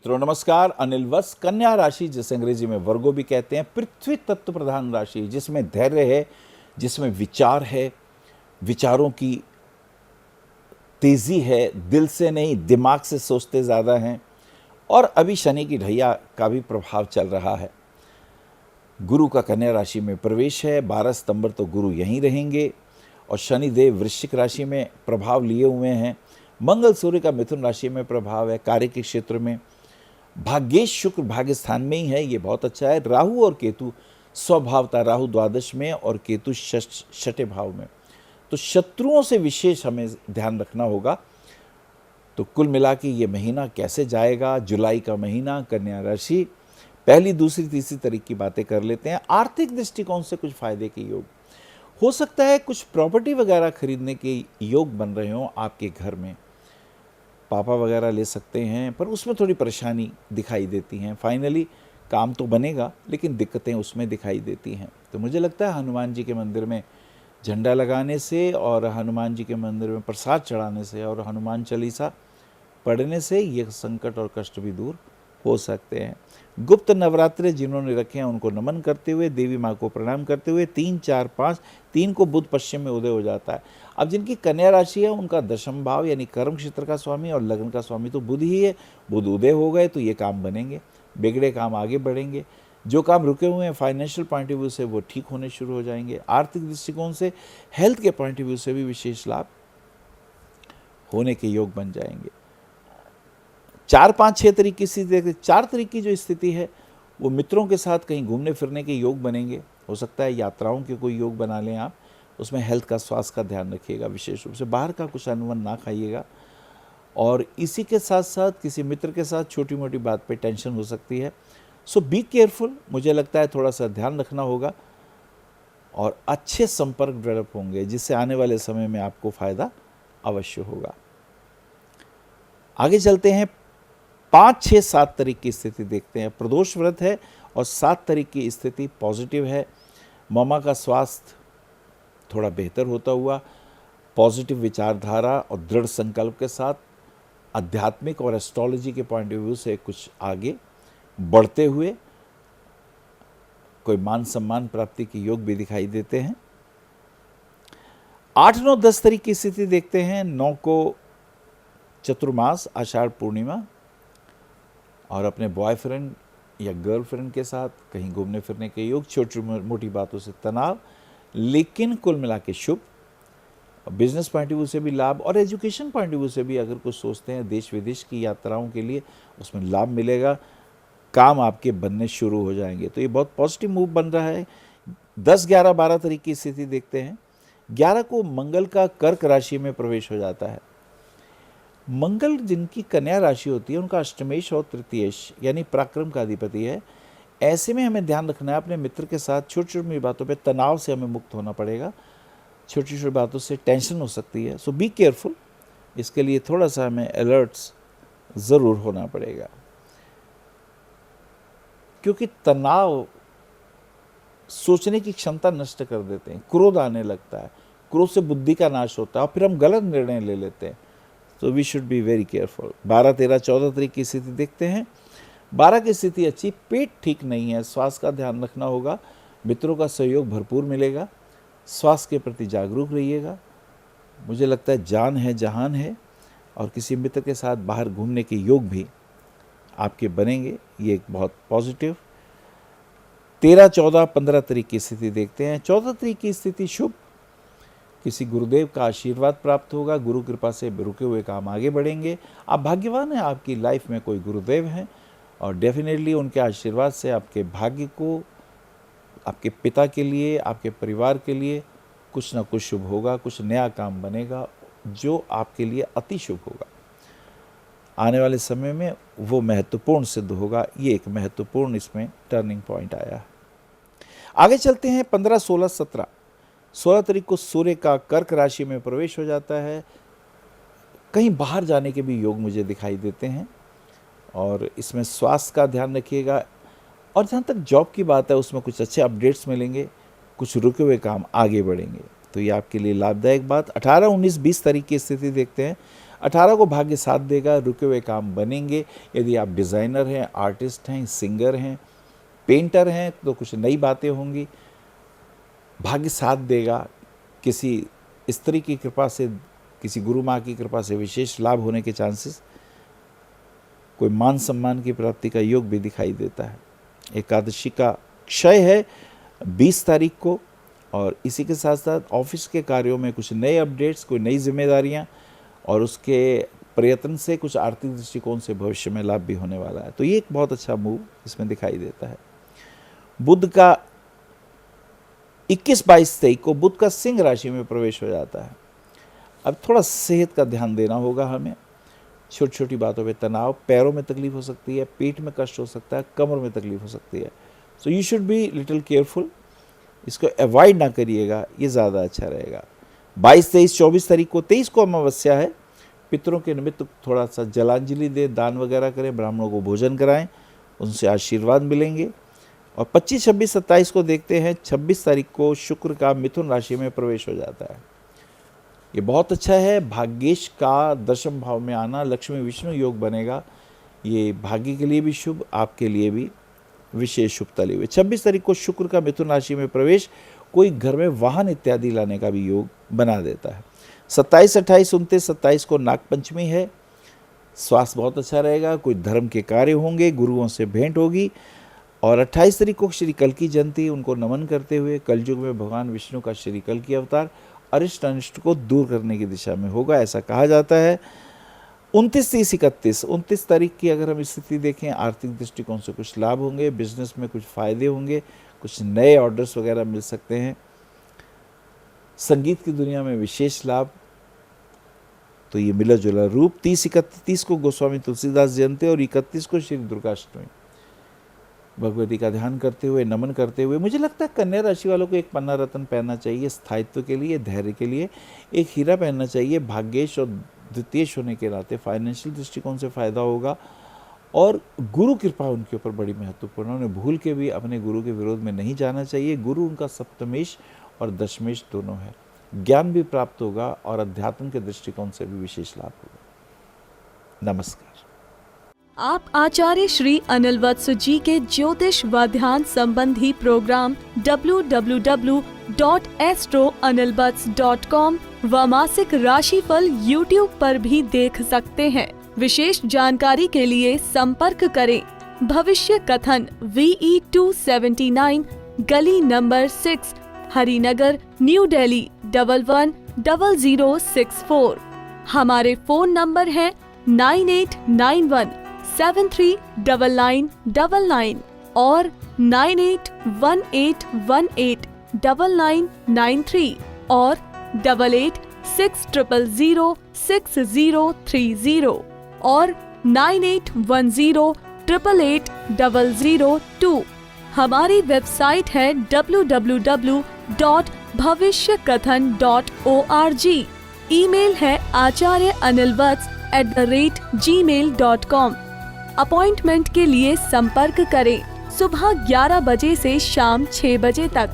मित्रों नमस्कार। अनिल वत्स, कन्या राशि जिसे अंग्रेजी में वर्गो भी कहते हैं, पृथ्वी तत्व प्रधान राशि, जिसमें धैर्य है, जिसमें विचार है, विचारों की तेजी है, दिल से नहीं दिमाग से सोचते ज़्यादा हैं। और अभी शनि की ढैया का भी प्रभाव चल रहा है। गुरु का कन्या राशि में प्रवेश है, 12 सितंबर तो गुरु यहीं रहेंगे और शनिदेव वृश्चिक राशि में प्रभाव लिए हुए हैं। मंगल सूर्य का मिथुन राशि में प्रभाव है, कार्य के क्षेत्र में। भाग्येश शुक्र भाग्य स्थान में ही है, ये बहुत अच्छा है। राहु और केतु स्वभावता, राहु द्वादश में और केतु छठे भाव में, तो शत्रुओं से विशेष हमें ध्यान रखना होगा। तो कुल मिला के ये महीना कैसे जाएगा, जुलाई का महीना, कन्या राशि, पहली दूसरी तीसरी तारीख की बातें कर लेते हैं। आर्थिक दृष्टिकोण से कुछ फायदे के योग हो सकता है, कुछ प्रॉपर्टी वगैरह खरीदने के योग बन रहे हों आपके घर में, पापा वगैरह ले सकते हैं, पर उसमें थोड़ी परेशानी दिखाई देती हैं। फाइनली काम तो बनेगा लेकिन दिक्कतें उसमें दिखाई देती हैं। तो मुझे लगता है हनुमान जी के मंदिर में झंडा लगाने से और हनुमान जी के मंदिर में प्रसाद चढ़ाने से और हनुमान चालीसा पढ़ने से ये संकट और कष्ट भी दूर हो सकते हैं। गुप्त नवरात्रे जिन्होंने रखे हैं उनको नमन करते हुए, देवी माँ को प्रणाम करते हुए, 3 4 5 3 को बुध पश्चिम में उदय हो जाता है। अब जिनकी कन्या राशि है उनका दशम भाव यानी कर्म क्षेत्र का स्वामी और लग्न का स्वामी तो बुध ही है। बुध उदय हो गए तो ये काम बनेंगे, बिगड़े काम आगे बढ़ेंगे। जो काम रुके हुए हैं फाइनेंशियल पॉइंट ऑफ व्यू से वो ठीक होने शुरू हो जाएंगे। आर्थिक दृष्टिकोण से, हेल्थ के पॉइंट ऑफ व्यू से भी विशेष लाभ होने के योग बन जाएंगे। 4 5 6 तारीख की स्थिति देखते, 4 तारीख की जो स्थिति है वो मित्रों के साथ कहीं घूमने फिरने के योग बनेंगे। हो सकता है यात्राओं के कोई योग बना लें आप, उसमें हेल्थ का, स्वास्थ्य का ध्यान रखिएगा, विशेष रूप से बाहर का कुछ अनवन ना खाइएगा। और इसी के साथ साथ किसी मित्र के साथ छोटी मोटी बात पे टेंशन हो सकती है, सो बी केयरफुल। मुझे लगता है थोड़ा सा ध्यान रखना होगा और अच्छे संपर्क डेवलप होंगे जिससे आने वाले समय में आपको फायदा अवश्य होगा। आगे चलते हैं, 5 6 7 तारीख की स्थिति देखते हैं। प्रदोष व्रत है और 7 तारीख की स्थिति पॉजिटिव है। मामा का स्वास्थ्य थोड़ा बेहतर होता हुआ, पॉजिटिव विचारधारा और दृढ़ संकल्प के साथ आध्यात्मिक और एस्ट्रोलॉजी के पॉइंट ऑफ व्यू से कुछ आगे बढ़ते हुए कोई मान सम्मान प्राप्ति के योग भी दिखाई देते हैं। 8 9 10 तारीख की स्थिति देखते हैं। 9 को चतुर्मास, आषाढ़ पूर्णिमा, और अपने बॉयफ्रेंड या गर्लफ्रेंड के साथ कहीं घूमने फिरने के योग, छोटी मोटी बातों से तनाव, लेकिन कुल मिला के शुभ। बिजनेस पॉइंट ऑफ व्यू से भी लाभ और एजुकेशन पॉइंट ऑफ व्यू से भी अगर कुछ सोचते हैं देश विदेश की यात्राओं के लिए, उसमें लाभ मिलेगा, काम आपके बनने शुरू हो जाएंगे। तो ये बहुत पॉजिटिव मूव बन रहा है। 10 11 12 तारीख की स्थिति देखते हैं। 11 को मंगल का कर्क राशि में प्रवेश हो जाता है। मंगल जिनकी कन्या राशि होती है उनका अष्टमेश और तृतीयेश यानी पराक्रम का अधिपति है। ऐसे में हमें ध्यान रखना है अपने मित्र के साथ छोटी छोटी बातों पे तनाव से हमें मुक्त होना पड़ेगा। छोटी छोटी बातों से टेंशन हो सकती है, सो बी केयरफुल। इसके लिए थोड़ा सा हमें अलर्ट्स ज़रूर होना पड़ेगा, क्योंकि तनाव सोचने की क्षमता नष्ट कर देते हैं। क्रोध आने लगता है, क्रोध से बुद्धि का नाश होता है और फिर हम गलत निर्णय ले लेते हैं। तो we should be very careful. 12 13 14 तारीख की स्थिति देखते हैं। 12 की स्थिति अच्छी, पेट ठीक नहीं है, स्वास्थ्य का ध्यान रखना होगा। मित्रों का सहयोग भरपूर मिलेगा, स्वास्थ्य के प्रति जागरूक रहिएगा। मुझे लगता है जान है जहान है, और किसी मित्र के साथ बाहर घूमने के योग भी आपके बनेंगे, ये एक बहुत पॉजिटिव। 13 14 15 तारीख की स्थिति देखते हैं। 14 तारीख की स्थिति शुभ, किसी गुरुदेव का आशीर्वाद प्राप्त होगा, गुरु कृपा से रुके हुए काम आगे बढ़ेंगे। आप भाग्यवान हैं, आपकी लाइफ में कोई गुरुदेव हैं और डेफिनेटली उनके आशीर्वाद से आपके भाग्य को, आपके पिता के लिए, आपके परिवार के लिए कुछ ना कुछ शुभ होगा, कुछ नया काम बनेगा जो आपके लिए अति शुभ होगा। आने वाले समय में वो महत्वपूर्ण सिद्ध होगा। ये एक महत्वपूर्ण इसमें टर्निंग पॉइंट आया है। आगे चलते हैं। 15 16 17 16 तारीख को सूर्य का कर्क राशि में प्रवेश हो जाता है। कहीं बाहर जाने के भी योग मुझे दिखाई देते हैं और इसमें स्वास्थ्य का ध्यान रखिएगा। और जहाँ तक जॉब की बात है उसमें कुछ अच्छे अपडेट्स मिलेंगे, कुछ रुके हुए काम आगे बढ़ेंगे, तो ये आपके लिए लाभदायक बात। 18 19 20 तारीख की स्थिति देखते हैं। 18 को भाग्य साथ देगा, रुके हुए काम बनेंगे। यदि आप डिज़ाइनर हैं, आर्टिस्ट हैं, सिंगर हैं, पेंटर हैं तो कुछ नई बातें होंगी। भाग्य साथ देगा, किसी स्त्री की कृपा से, किसी गुरु माँ की कृपा से विशेष लाभ होने के चांसेस, कोई मान सम्मान की प्राप्ति का योग भी दिखाई देता है। एकादशी का क्षय है 20 तारीख को, और इसी के साथ साथ ऑफिस के कार्यों में कुछ नए अपडेट्स, कोई नई जिम्मेदारियां और उसके प्रयत्न से कुछ आर्थिक दृष्टिकोण से भविष्य में लाभ भी होने वाला है। तो ये एक बहुत अच्छा मूव इसमें दिखाई देता है। बुध का 21, 22, 23 को बुध का सिंह राशि में प्रवेश हो जाता है। अब थोड़ा सेहत का ध्यान देना होगा हमें। छोटी छोटी बातों पे तनाव, पैरों में तकलीफ हो सकती है, पेट में कष्ट हो सकता है, कमर में तकलीफ हो सकती है। So you should be little careful. इसको अवॉइड ना करिएगा, ये ज़्यादा अच्छा रहेगा। 22, 23, 24 तारीख को, 23 को अमावस्या है। पितरों के निमित्त थोड़ा सा जलांजलि दें, दान वगैरह करें, ब्राह्मणों को भोजन कराएं, उनसे आशीर्वाद मिलेंगे। और 25, 26, 27 को देखते हैं। 26 तारीख को शुक्र का मिथुन राशि में प्रवेश हो जाता है। ये बहुत अच्छा है। भाग्येश का दशम भाव में आना, लक्ष्मी विष्णु योग बनेगा। ये भाग्य के लिए भी शुभ, आपके लिए भी विशेष शुभता लिए हुए। 26 तारीख को शुक्र का मिथुन राशि में प्रवेश कोई घर में वाहन इत्यादि लाने का भी योग बना देता है। 27, 28, 29, 27 को नागपंचमी है। स्वास्थ्य बहुत अच्छा रहेगा, कोई धर्म के कार्य होंगे, गुरुओं से भेंट होगी। और 28 तारीख को श्री कल की जयंती, उनको नमन करते हुए कलयुग में भगवान विष्णु का श्री कल की अवतार अरिष्ट अनिष्ट को दूर करने की दिशा में होगा, ऐसा कहा जाता है। 29, 30, 31, 29 तारीख की अगर हम स्थिति देखें, आर्थिक दृष्टिकोण से कुछ लाभ होंगे, बिजनेस में कुछ फायदे होंगे, कुछ नए ऑर्डर्स वगैरह मिल सकते हैं। संगीत की दुनिया में विशेष लाभ, तो ये मिला जुला रूप। 30, 31 को गोस्वामी तुलसीदास जयंती और 31 को श्री दुर्गाष्टमी। भगवती का ध्यान करते हुए, नमन करते हुए, मुझे लगता है कन्या राशि वालों को एक पन्ना रत्न पहनना चाहिए स्थायित्व के लिए, धैर्य के लिए। एक हीरा पहनना चाहिए, भाग्येश और द्वितीयेश होने के नाते फाइनेंशियल दृष्टिकोण से फायदा होगा। और गुरु कृपा उनके ऊपर बड़ी महत्वपूर्ण है। उन्हें भूल के भी अपने गुरु के विरोध में नहीं जाना चाहिए। गुरु उनका सप्तमेश और दशमेश दोनों है। ज्ञान भी प्राप्त होगा और अध्यात्म के दृष्टिकोण से भी विशेष लाभ होगा। नमस्कार। आप आचार्य श्री अनिल वत्स जी के ज्योतिष व ध्यान संबंधी प्रोग्राम www.astroanilvats.com व मासिक राशिफल YouTube पर भी देख सकते हैं। विशेष जानकारी के लिए संपर्क करें भविष्य कथन VE 279 गली नंबर 6 हरिनगर न्यू दिल्ली 110064। हमारे फोन नंबर है 9891739999 और 9818189993 और 8860006030 और 9810880002। हमारी वेबसाइट है www.bhavishyakathan.org। ईमेल है acharyaanilvats@gmail.com। अपॉइंटमेंट के लिए संपर्क करें सुबह 11 बजे से शाम 6 बजे तक।